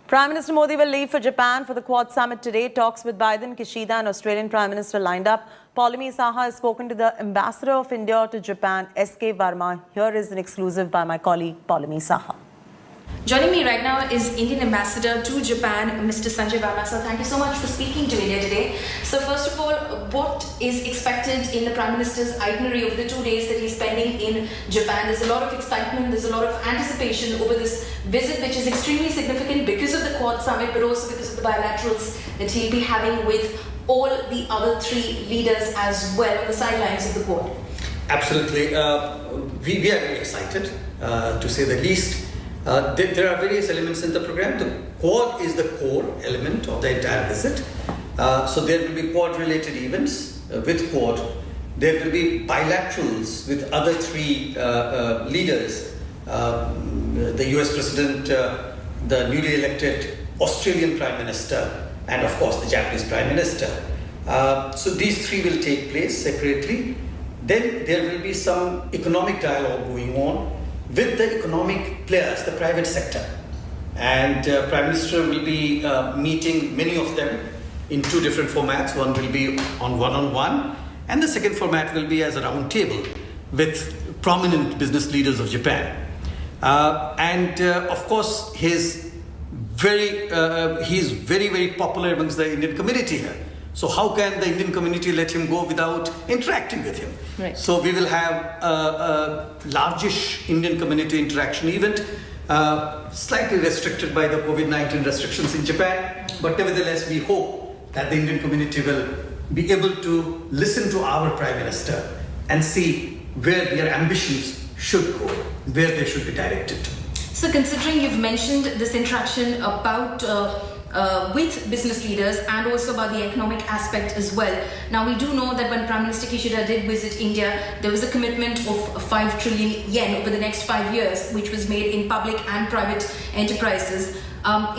Prime Minister Modi will leave for Japan for the Quad Summit today. Talks with Biden, Kishida and Australian Prime Minister lined up. Poulomi Saha has spoken to the Ambassador of India to Japan, S.K. Verma. Here is an exclusive by my colleague, Poulomi Saha. Joining me right now is Indian Ambassador to Japan, Mr. Sanjay Verma. So thank you so much for speaking to India today. So first of all, what is expected in the Prime Minister's itinerary of the 2 days that he's spending in Japan? There's a lot of excitement, there's a lot of anticipation over this visit, which is extremely significant because of the Quad Summit, but also because of the bilaterals that he'll be having with all the other three leaders as well on the sidelines of the Quad. Absolutely. We are very excited, to say the least. There are various elements in the program. The Quad is the core element of the entire visit. So there will be Quad-related events with Quad. There will be bilaterals with other three leaders. The US President, the newly elected Australian Prime Minister, and of course the Japanese Prime Minister. So these three will take place separately. Then there will be some economic dialogue going on with the economic players, the private sector. And Prime Minister will be meeting many of them in two different formats. One will be on one-on-one, and the second format will be as a round table with prominent business leaders of Japan. Of course, he's very, very popular amongst the Indian community here. So how can the Indian community let him go without interacting with him? Right. So we will have a largish Indian community interaction event, slightly restricted by the COVID-19 restrictions in Japan, but nevertheless we hope that the Indian community will be able to listen to our Prime Minister and see where their ambitions should go, where they should be directed to. So considering you've mentioned this interaction about with business leaders and also about the economic aspect as well. Now we do know that when Prime Minister Kishida did visit India, there was a commitment of 5 trillion yen over the next 5 years, which was made in public and private enterprises.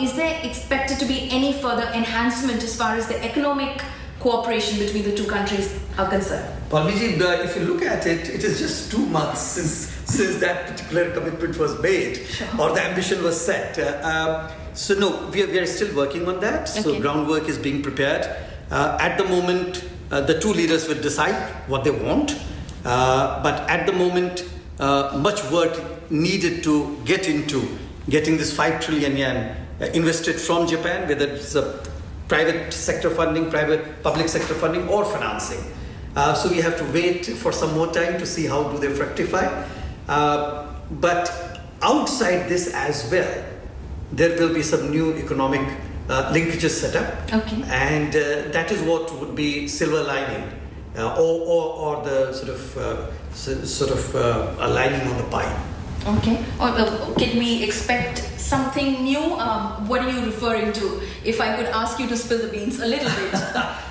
Is there expected to be any further enhancement as far as the economic cooperation between the two countries are concerned? Palmiji, if you look at it, it is just 2 months since that particular commitment was made, sure, or the ambition was set. So no, we are still working on that. So okay, groundwork is being prepared. At the moment, the two leaders will decide what they want. But at the moment, much work needed to get into getting this 5 trillion yen invested from Japan, whether it's a private sector funding, public sector funding, or financing. So we have to wait for some more time to see how do they fructify. But outside this as well, there will be some new economic linkages set up, okay, and that is what would be silver lining, or the sort of a lining on the pie. Okay. Can we expect something new? What are you referring to? If I could ask you to spill the beans a little bit.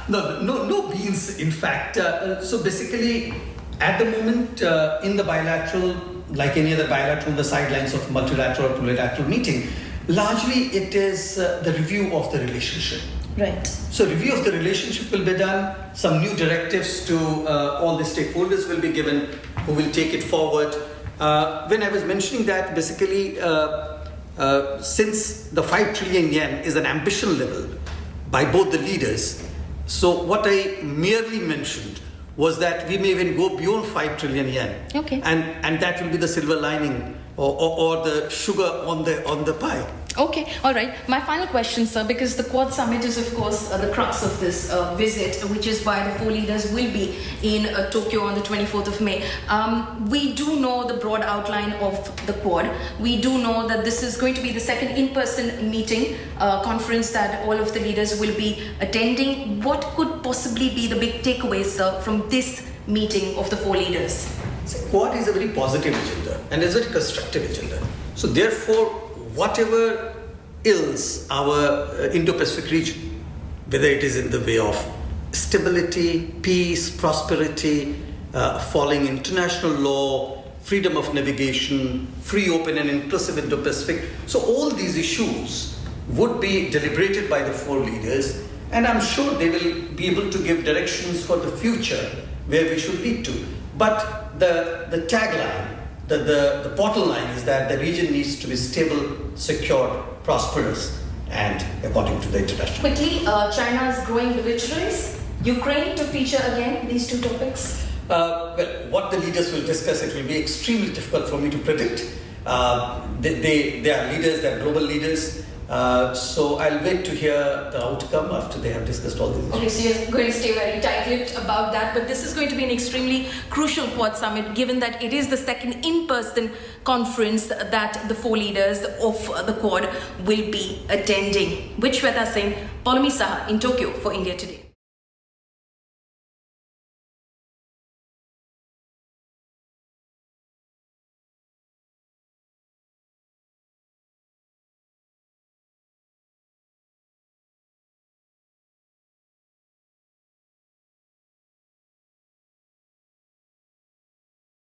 No beans, in fact. So basically, at the moment, in the bilateral, like any other bilateral, the sidelines of multilateral or multilateral meeting, largely it is the review of the relationship. Right. So review of the relationship will be done. Some new directives to all the stakeholders will be given who will take it forward. When I was mentioning that, basically, since the 5 trillion yen is an ambition level by both the leaders, so what I merely mentioned was that we may even go beyond 5 trillion yen. Okay. And that will be the silver lining or the sugar on the pie. Okay, all right. My final question, sir, because the Quad Summit is, of course, the crux of this visit, which is why the four leaders will be in Tokyo on the 24th of May. We do know the broad outline of the Quad. We do know that this is going to be the second in-person meeting, conference that all of the leaders will be attending. What could possibly be the big takeaways, sir, from this meeting of the four leaders? So Quad is a very positive agenda and it's a very constructive agenda. So therefore, whatever ills our Indo-Pacific region, whether it is in the way of stability, peace, prosperity, following international law, freedom of navigation, free, open and inclusive Indo-Pacific. So all these issues would be deliberated by the four leaders, and I'm sure they will be able to give directions for the future where we should lead to. But the tagline, the bottom line is that the region needs to be stable, secure, prosperous. and according to the international. Quickly, China's growing belligerence, Ukraine to feature again, these two topics. Well, what the leaders will discuss, it will be extremely difficult for me to predict. They are leaders, they are global leaders. So I'll wait to hear the outcome after they have discussed all these issues. Okay, so you're going to stay very tight-lipped about that, but this is going to be an extremely crucial Quad Summit, given that it is the second in-person conference that the four leaders of the Quad will be attending. With Shweta Singh, Paulami Saha in Tokyo for India Today.